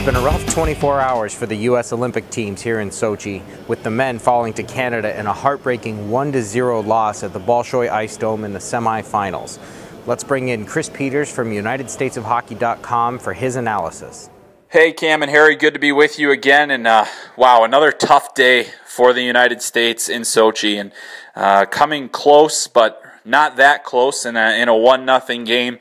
been a rough 24 hours for the U.S. Olympic teams here in Sochi, with the men falling to Canada in a heartbreaking 1-0 loss at the Bolshoi Ice Dome in the semifinals. Let's bring in Chris Peters from UnitedStatesOfHockey.com for his analysis. Hey Cam and Harry, good to be with you again. And wow, another tough day for the United States in Sochi, and coming close, but not that close in a 1-0 game.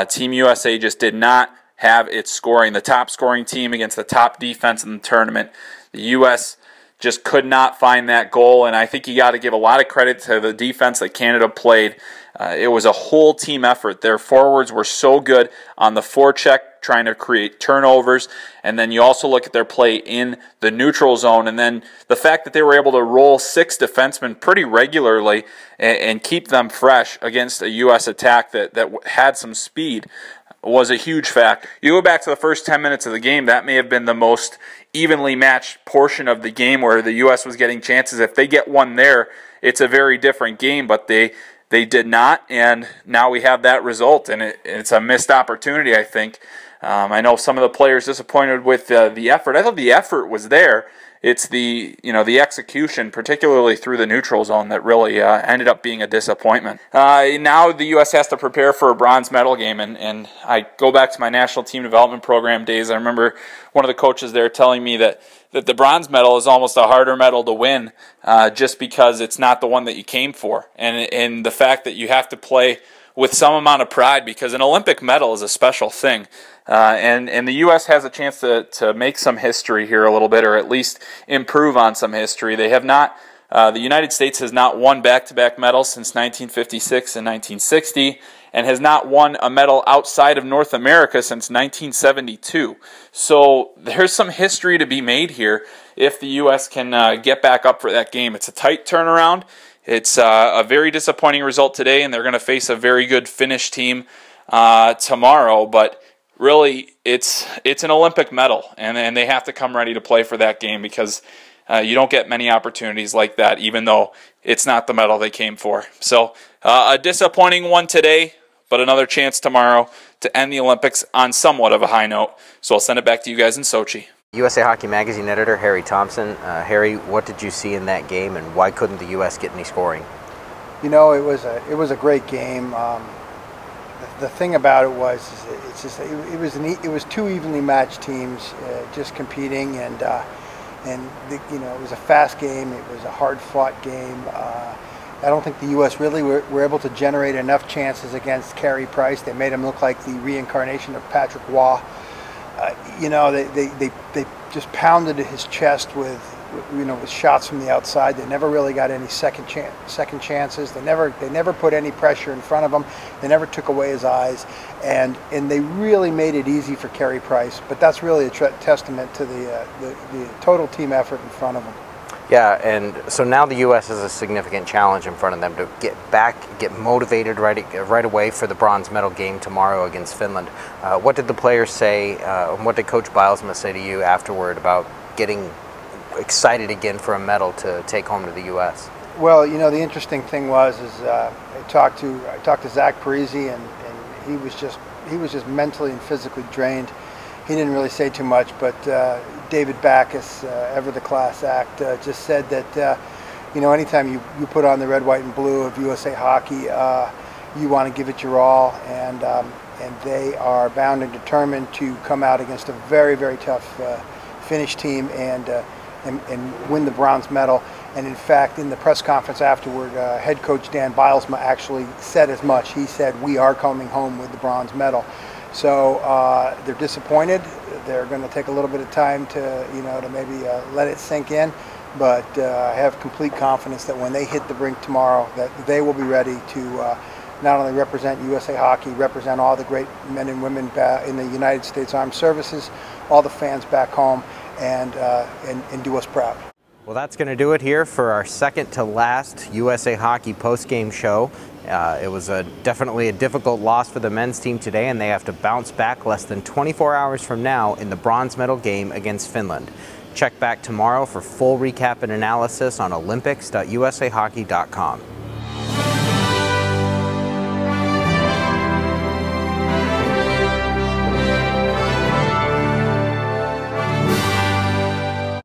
Team USA just did not have its scoring. The top scoring team against the top defense in the tournament. The U.S. just could not find that goal, and I think you got to give a lot of credit to the defense that Canada played. It was a whole team effort. Their forwards were so good on the forecheck, trying to create turnovers, and then you also look at their play in the neutral zone, and then the fact that they were able to roll 6 defensemen pretty regularly and keep them fresh against a U.S. attack that had some speed was a huge factor. You go back to the first 10 minutes of the game, that may have been the most evenly matched portion of the game where the U.S. was getting chances. If they get one there, it's a very different game, but they did not, and now we have that result, and it's a missed opportunity, I think. I know some of the players disappointed with the effort. I thought the effort was there. It's the execution, particularly through the neutral zone, that really ended up being a disappointment. Now the U.S. has to prepare for a bronze medal game, and I go back to my national team development program days. I remember one of the coaches there telling me that the bronze medal is almost a harder medal to win just because it's not the one that you came for, and the fact that you have to play with some amount of pride, because an Olympic medal is a special thing. And the U.S. has a chance to make some history here a little bit, or at least improve on some history. They have not, the United States has not won back-to-back medals since 1956 and 1960, and has not won a medal outside of North America since 1972. So there's some history to be made here if the U.S. can get back up for that game. It's a tight turnaround. It's a very disappointing result today, and they're going to face a very good Finnish team tomorrow. But really, it's an Olympic medal, and they have to come ready to play for that game, because you don't get many opportunities like that, even though it's not the medal they came for. So a disappointing one today, but another chance tomorrow to end the Olympics on somewhat of a high note. So I'll send it back to you guys in Sochi. USA Hockey Magazine editor Harry Thompson. Harry, what did you see in that game, and why couldn't the U.S. get any scoring? You know, it was a great game. The thing about it was, it was 2 evenly matched teams just competing, and it was a fast game. It was a hard-fought game. I don't think the U.S. really were able to generate enough chances against Carey Price. They made him look like the reincarnation of Patrick Waugh. They just pounded his chest with shots from the outside. They never really got any second chances. They never put any pressure in front of him. They never took away his eyes, and they really made it easy for Carey Price. But that's really a testament to the total team effort in front of him. Yeah, and so now the U.S. has a significant challenge in front of them to get motivated right away for the bronze medal game tomorrow against Finland. What did the players say, what did Coach Bilesma say to you afterward about getting excited again for a medal to take home to the U.S.? Well, the interesting thing was I talked to Zach Parisi, and he was just mentally and physically drained. He didn't really say too much, but David Backus, ever the class act, just said that anytime you put on the red, white, and blue of USA Hockey, you want to give it your all, and they are bound and determined to come out against a very, very tough Finnish team and win the bronze medal. And in fact, in the press conference afterward, head coach Dan Bilesma actually said as much. He said, "We are coming home with the bronze medal." So they're disappointed. They're going to take a little bit of time to maybe let it sink in. But I have complete confidence that when they hit the rink tomorrow, that they will be ready to not only represent USA Hockey, represent all the great men and women in the United States Armed Services, all the fans back home, and do us proud. Well, that's going to do it here for our second to last USA Hockey post-game show. It was definitely a difficult loss for the men's team today, and they have to bounce back less than 24 hours from now in the bronze medal game against Finland. Check back tomorrow for full recap and analysis on olympics.usahockey.com.